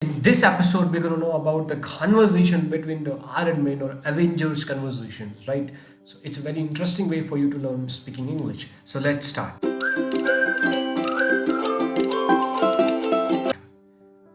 In this episode, we're going to know about the conversation between the Iron Man or Avengers conversations, right? So it's a very interesting way for you to learn speaking English. So let's start.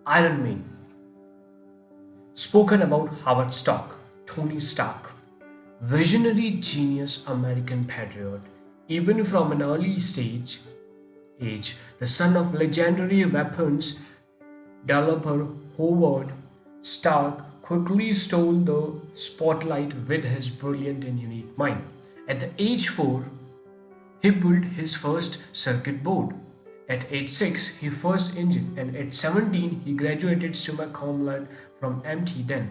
Iron Man, spoken about Howard Stark, Tony Stark, visionary genius, American patriot. Even from an early age, the son of legendary weapons developer Howard Stark quickly stole the spotlight with his brilliant and unique mind. At the age 4, he built his first circuit board. At age 6, he first engine, and at 17, he graduated summa cum laude from MT. Then,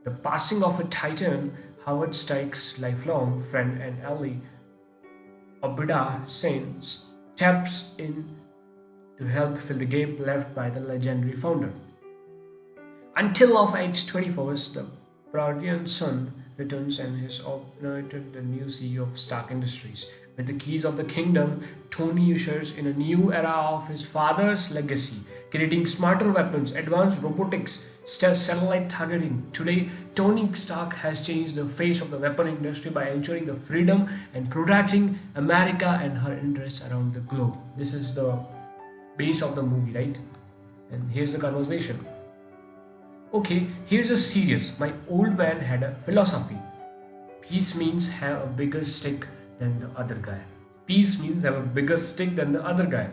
the passing of a titan, Howard Stark's lifelong friend and ally, Obadiah Sen, steps in to help fill the gap left by the legendary founder. Until of age 24, the prodigal son returns and is anointed the new CEO of Stark Industries. With the keys of the kingdom, Tony ushers in a new era of his father's legacy, creating smarter weapons, advanced robotics, stealth satellite targeting. Today, Tony Stark has changed the face of the weapon industry by ensuring the freedom and protecting America and her interests around the globe. This is the base of the movie, right? And here's the conversation. Okay, here's a serious. My old man had a philosophy. Peace means have a bigger stick than the other guy. Peace means have a bigger stick than the other guy.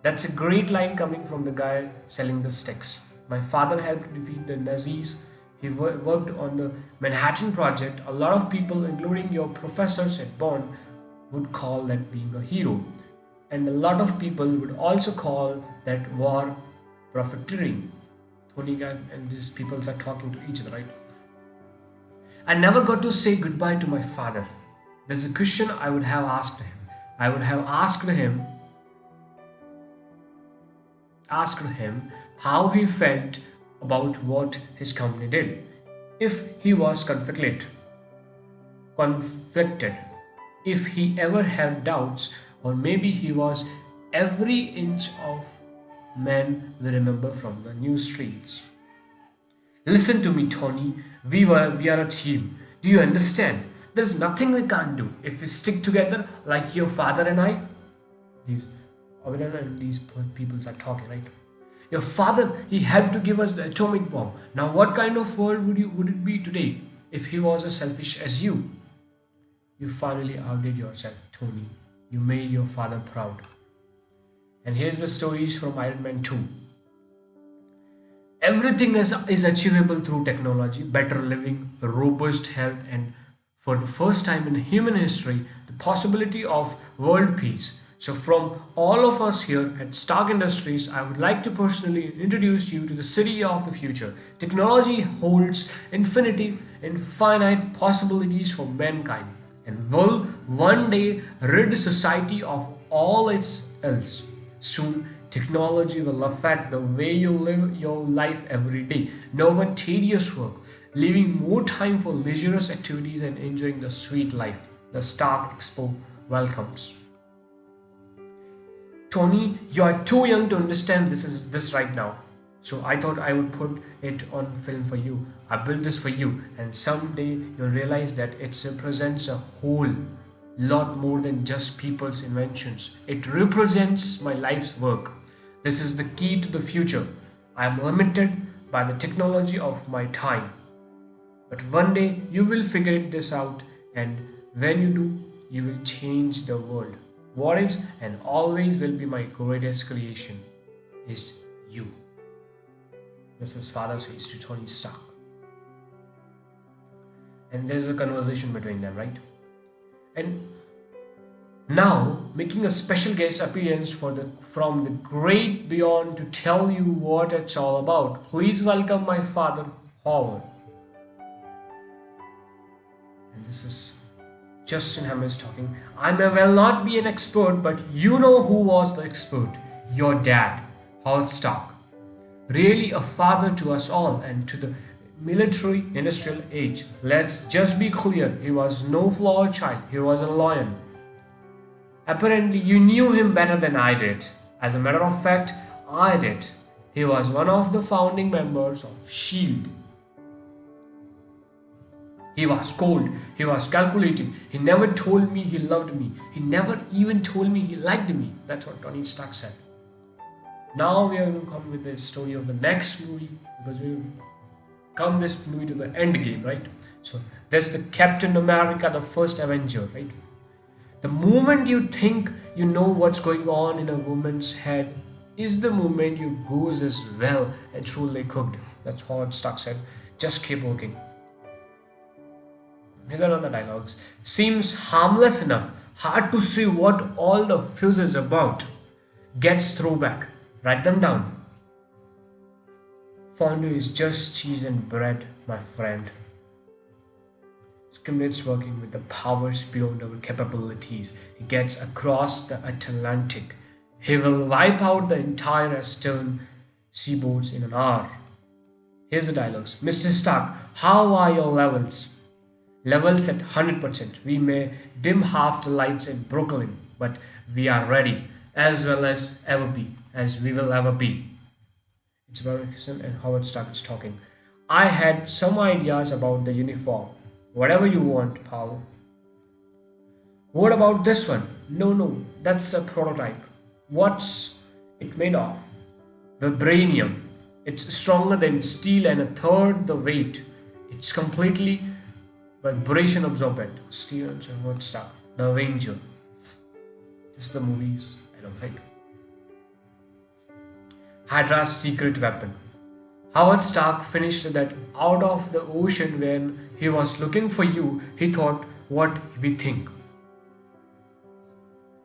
That's a great line coming from the guy selling the sticks. My father helped defeat the Nazis. He worked on the Manhattan Project. A lot of people, including your professors at Bonn, would call that being a hero. And a lot of people would also call that war profiteering. Tony and these people are talking to each other, right? I never got to say goodbye to my father. There's a question I would have asked him. I would have asked him how he felt about what his company did. If he was conflicted, if he ever had doubts, or maybe he was every inch of man we remember from the news reels. Listen to me, Tony. We are a team. Do you understand? There's nothing we can't do if we stick together like your father and I. These Avila and these people are talking, right? Your father, he helped to give us the atomic bomb. Now, what kind of world would it be today if he was as selfish as you? You finally outdid yourself, Tony. You made your father proud. And here's the stories from Iron Man 2. Everything is achievable through technology, better living, robust health, and for the first time in human history, the possibility of world peace. So, from all of us here at Stark Industries, I would like to personally introduce you to the city of the future. Technology holds infinite possibilities for mankind and will one day rid society of all its ills. Soon, technology will affect the way you live your life every day. No more tedious work, leaving more time for leisure activities and enjoying the sweet life. The Stark Expo welcomes. Tony, you are too young to understand this right now. So I thought I would put it on film for you. I built this for you, and someday you'll realize that it represents a whole lot more than just people's inventions. It represents my life's work. This is the key to the future. I am limited by the technology of my time. But one day you will figure this out, and when you do, you will change the world. What is and always will be my greatest creation is you. This is father says to Tony Stark. And there's a conversation between them, right? And now making a special guest appearance from the great beyond to tell you what it's all about. Please welcome my father, Howard. And this is Justin Hammers talking. I may well not be an expert, but you know who was the expert. Your dad, Howard Stark. Really a father to us all and to the military industrial age. Let's just be clear, he was no flawed child, he was a lion. Apparently, you knew him better than I did. As a matter of fact, I did. He was one of the founding members of SHIELD. He was cold, he was calculating, he never told me he loved me, he never even told me he liked me. That's what Tony Stark said. Now we are going to come with the story of the next movie because we will come this movie to the end game, right? So there's the Captain America, the first Avenger, right? The moment you think you know what's going on in a woman's head is the moment you goose as well and truly cooked. That's what Stark said. Just keep working. Here's another dialogues. Seems harmless enough. Hard to see what all the fuzz is about. Gets throwback. Write them down. Fondue is just cheese and bread, my friend. Skimlet's working with the powers beyond our capabilities. He gets across the Atlantic. He will wipe out the entire eastern seaboards in an hour. Here's the dialogues. Mr. Stark, how are your levels? Levels at 100%. We may dim half the lights in Brooklyn, but we are ready, as well as ever be, as we will ever be. It's Barrison and Howard Stark is talking. I had some ideas about the uniform. Whatever you want, Paul. What about this one? No, that's a prototype. What's it made of? Vibranium. It's stronger than steel and a third the weight. It's completely vibration absorbent. Steel and Howard Stark. The Avenger. This is the movies I don't like. Hydra's secret weapon. Howard Stark finished that out of the ocean when he was looking for you. He thought, what we think.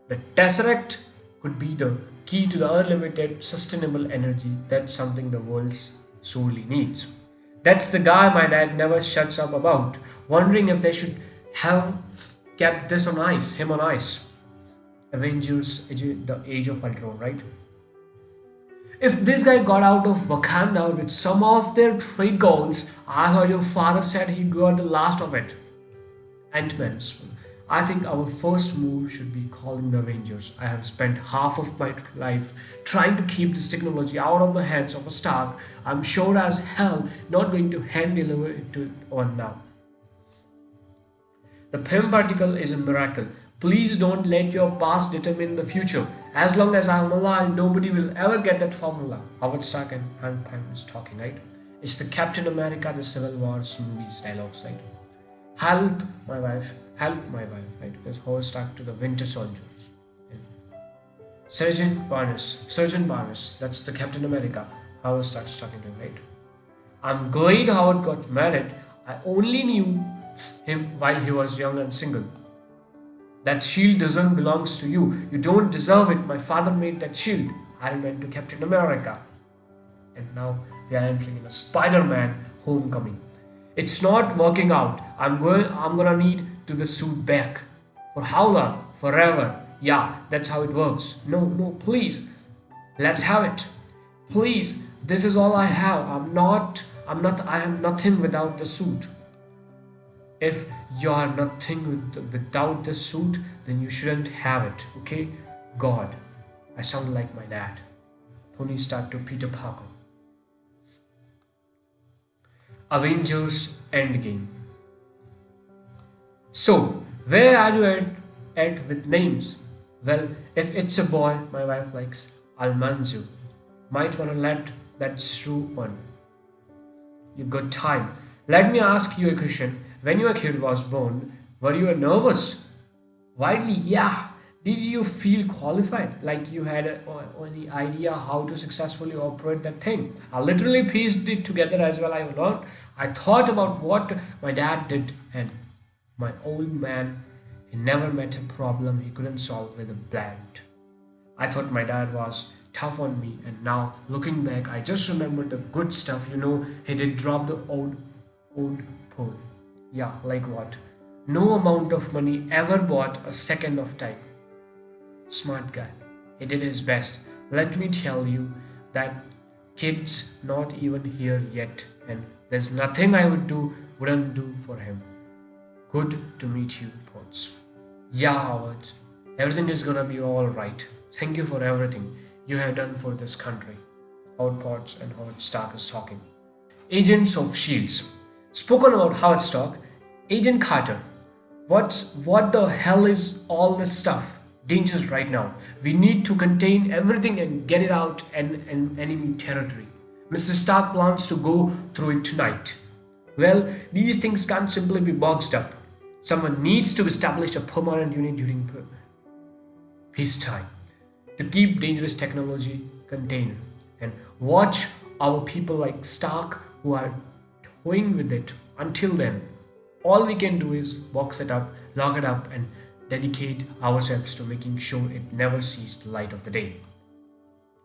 The Tesseract could be the key to the unlimited sustainable energy. That's something the world sorely needs. That's the guy my dad never shuts up about, wondering if they should have kept this on ice, him on ice. Avengers, the Age of Ultron, right? If this guy got out of Wakanda with some of their trade goals, I heard your father said he got the last of it. Ant-Man. I think our first move should be calling the Avengers. I have spent half of my life trying to keep this technology out of the hands of a Stark. I'm sure as hell not going to hand deliver it to one now. The PIM particle is a miracle. Please don't let your past determine the future. As long as I'm alive, nobody will ever get that formula. Howard Stark and Hank Pym is talking, right? It's the Captain America, the Civil War movies dialogues, right? Help my wife, right? Because Howard Stark to the Winter Soldiers. Sergeant Barnes, that's the Captain America. Howard Stark's talking to him, right? I'm glad Howard got married. I only knew him while he was young and single. That shield doesn't belong to you. You don't deserve it. My father made that shield. Iron Man to Captain America. And now we are entering in a Spider-Man homecoming. It's not working out. I'm gonna need to the suit back. For how long? Forever. Yeah, that's how it works. No, please. Let's have it. Please. This is all I have. I am nothing without the suit. If you are nothing without the suit, then you shouldn't have it, okay? God, I sound like my dad. Tony Stark to Peter Parker. Avengers Endgame. So, where are you at with names? Well, if it's a boy my wife likes, Almanzo. Might wanna let that through one. You got time. Let me ask you a question. When your kid was born, were you nervous? Widely, yeah. Did you feel qualified? Like you had any idea how to successfully operate that thing? I literally pieced it together as well. I thought about what my dad did, and my old man, he never met a problem he couldn't solve with a blunt. I thought my dad was tough on me, and now looking back, I just remember the good stuff. He did drop the old pole. Yeah, like what? No amount of money ever bought a second of time. Smart guy. He did his best. Let me tell you, that kid's not even here yet, and there's nothing I wouldn't do for him. Good to meet you, Potts. Yeah, Howard. Everything is gonna be alright. Thank you for everything you have done for this country. Howard Potts and Howard Stark is talking. Agents of Shields. Spoken about Howard Stark, Agent Carter. What the hell is all this stuff? Dangerous right now. We need to contain everything and get it out in enemy territory. Mr. Stark plans to go through it tonight. Well, these things can't simply be boxed up. Someone needs to establish a permanent unit during peacetime to keep dangerous technology contained and watch our people like Stark who are toying with it. Until then, all we can do is box it up, lock it up, and dedicate ourselves to making sure it never sees the light of the day.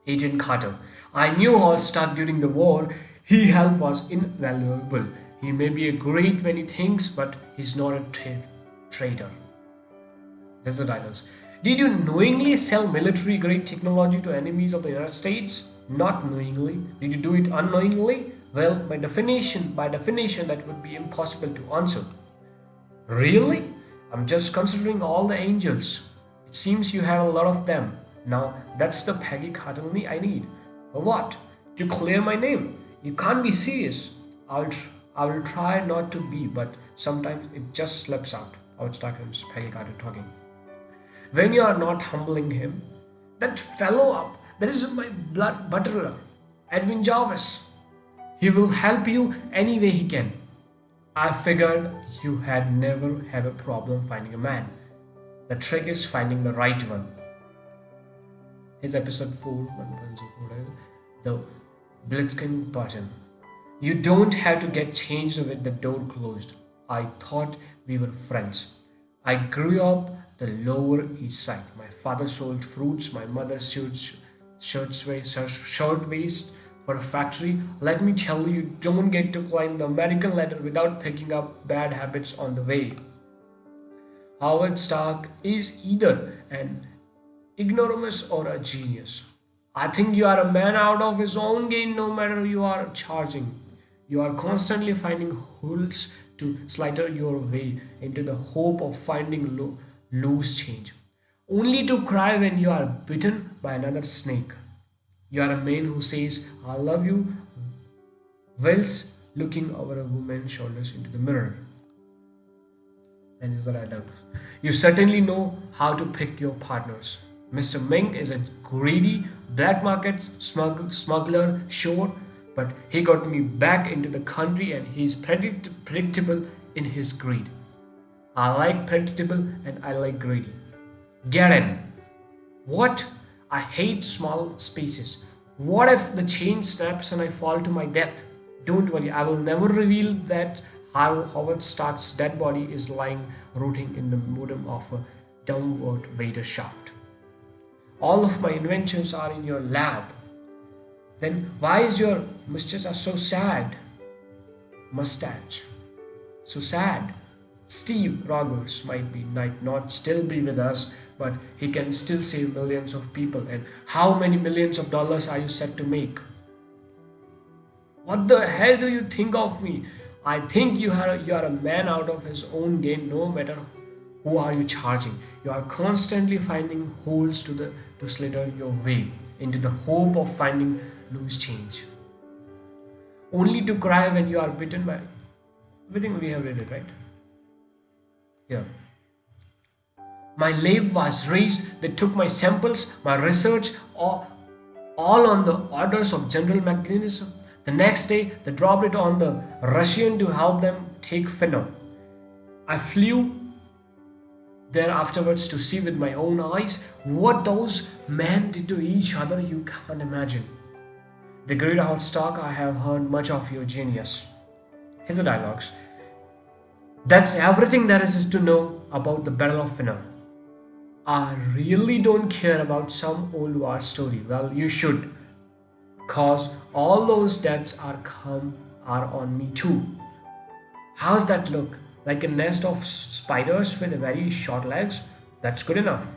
Agent Carter. I knew Hall Stark during the war. His help was invaluable. He may be a great many things, but he's not a traitor. That's the dialogues. Did you knowingly sell military grade technology to enemies of the United States? Not knowingly. Did you do it unknowingly? Well, by definition, that would be impossible to answer. Really? I'm just considering all the angels. It seems you have a lot of them. Now, that's the Peggy Carter I need. What? To clear my name? You can't be serious. I will try not to be, but sometimes it just slips out. I was talking to Peggy Carter talking. When you are not humbling him, that fellow up, that is my blood butler, Edwin Jarvis. He will help you any way he can. I figured you had never have a problem finding a man. The trick is finding the right one. His episode 4, 1.04, the Blitzkin button. You don't have to get changed with the door closed. I thought we were friends. I grew up the Lower East Side. My father sold fruits. My mother sewed shirtwaist for a factory. Let me tell you, you don't get to climb the American ladder without picking up bad habits on the way. Howard Stark is either an ignoramus or a genius. I think you are a man out of his own game no matter you are charging. You are constantly finding holes to slither your way into the hope of finding loose change, only to cry when you are bitten by another snake. You are a man who says, I love you, whilst looking over a woman's shoulders into the mirror. And this is what I love. You certainly know how to pick your partners. Mr. Ming is a greedy black market smuggler, sure, but he got me back into the country and he's predictable in his greed. I like predictable and I like greedy. Get in. What? I hate small spaces. What if the chain snaps and I fall to my death? Don't worry, I will never reveal that how Howard Stark's dead body is lying rotting in the bottom of a downward water shaft. All of my inventions are in your lab. Then why is your mustache so sad? Mustache. So sad. Steve Rogers might not still be with us, but he can still save millions of people. And how many millions of dollars are you set to make? What the hell do you think of me? I think you are a man out of his own game no matter who are you charging. You are constantly finding holes to slither your way into the hope of finding loose change. Only to cry when you are bitten by everything we have read it, right? Yeah. My lab was raised. They took my samples, my research, all on the orders of General McGinnis. The next day, they dropped it on the Russian to help them take Finno. I flew there afterwards to see with my own eyes what those men did to each other. You can't imagine. The great Howard Stark, I have heard much of your genius. Here's the dialogues. That's everything there is to know about the Battle of Finno. I really don't care about some old war story. Well, you should. Cause all those deaths are on me too. How's that look? Like a nest of spiders with very short legs? That's good enough.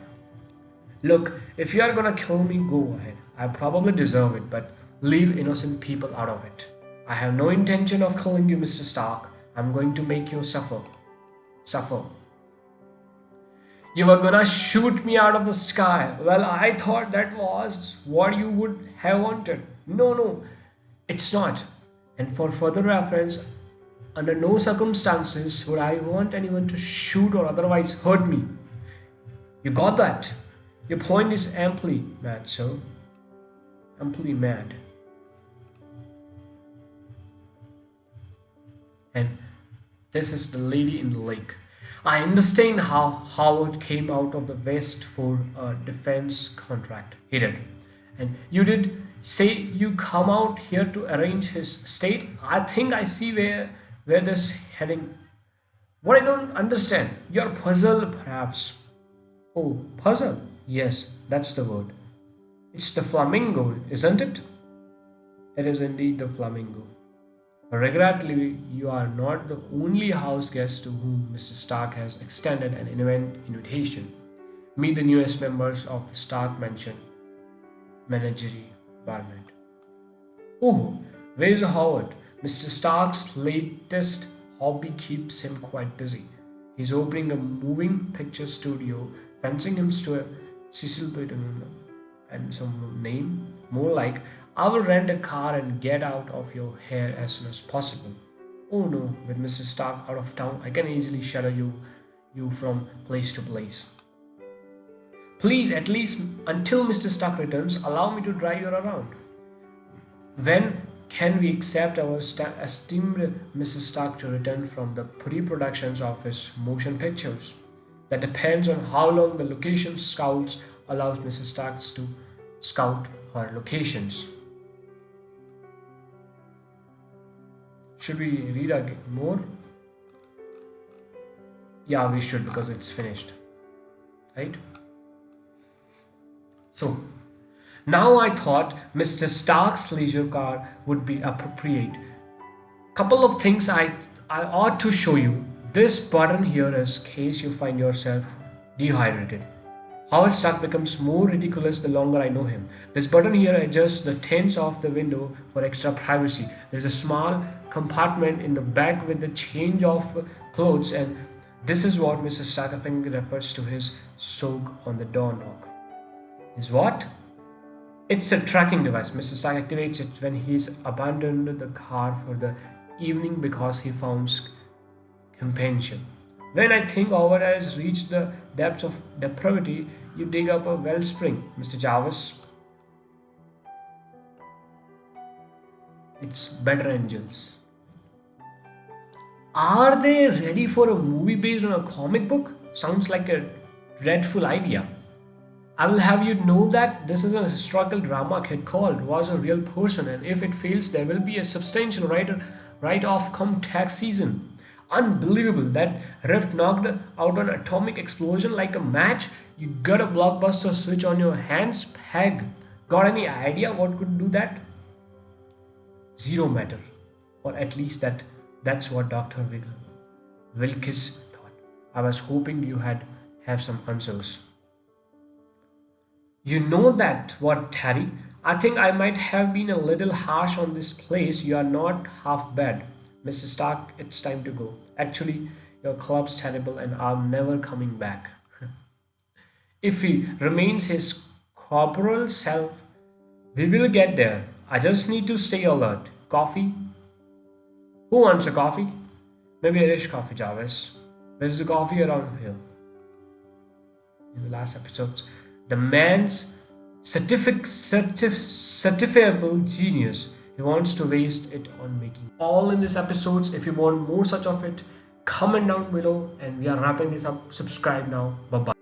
Look, if you are gonna kill me, go ahead. I probably deserve it, but leave innocent people out of it. I have no intention of killing you, Mr. Stark. I'm going to make you suffer. Suffer. You were gonna shoot me out of the sky. Well, I thought that was what you would have wanted. No, no, it's not. And for further reference, under no circumstances would I want anyone to shoot or otherwise hurt me. You got that? Your point is amply mad, sir. Amply mad. And this is the lady in the lake. I understand how Howard came out of the West for a defense contract. He did. And you did say you come out here to arrange his estate. I think I see where this heading. What I don't understand. You're puzzled perhaps. Oh, puzzle. Yes, that's the word. It's the flamingo, isn't it? It is indeed the flamingo. Regrettably, you are not the only house guest to whom Mr. Stark has extended an invitation. Meet the newest members of the Stark Mansion Menagerie Department. Oh, where's Howard? Mr. Stark's latest hobby keeps him quite busy. He's opening a moving picture studio, fencing him to a Cecil Beaton and some name more like I will rent a car and get out of your hair as soon as possible. Oh no, with Mrs. Stark out of town, I can easily shadow you from place to place. Please, at least until Mr. Stark returns, allow me to drive you around. When can we accept our esteemed Mrs. Stark to return from the pre-productions of his motion pictures? That depends on how long the location scouts allows Mrs. Stark to scout her locations. Should we read more? Yeah, we should because it's finished. Right? So, now I thought Mr. Stark's leisure car would be appropriate. Couple of things I ought to show you. This button here is case you find yourself dehydrated. Howard Stark becomes more ridiculous the longer I know him. This button here adjusts the tints of the window for extra privacy. There's a small compartment in the back with the change of clothes, and this is what Mrs. Stark refers to his soak on the doorknob. Is what? It's a tracking device. Mr. Stark activates it when he's abandoned the car for the evening because he found companionship. When I think Howard has reached the depths of depravity, you dig up a wellspring, Mr. Jarvis. It's better angels. Are they ready for a movie based on a comic book? Sounds like a dreadful idea. I will have you know that this is a historical drama kid called was a real person, and if it fails, there will be a substantial write-off come tax season. Unbelievable! That rift knocked out an atomic explosion like a match. You got a blockbuster switch on your hands, Peg. Got any idea what could do that? Zero matter, or at least that's what Dr. Wilkes thought. I was hoping you have some answers. You know that what, Terry? I think I might have been a little harsh on this place. You are not half bad. Mrs. Stark, it's time to go. Actually, your club's terrible and I'm never coming back. If he remains his corporal self, we will get there. I just need to stay alert. Coffee? Who wants a coffee? Maybe Irish coffee, Jarvis. Where's the coffee around here? In the last episodes, the man's certifiable genius. He wants to waste it on making all in these episodes. If you want more such of it, comment down below, and we are wrapping this up. Subscribe now. Bye bye.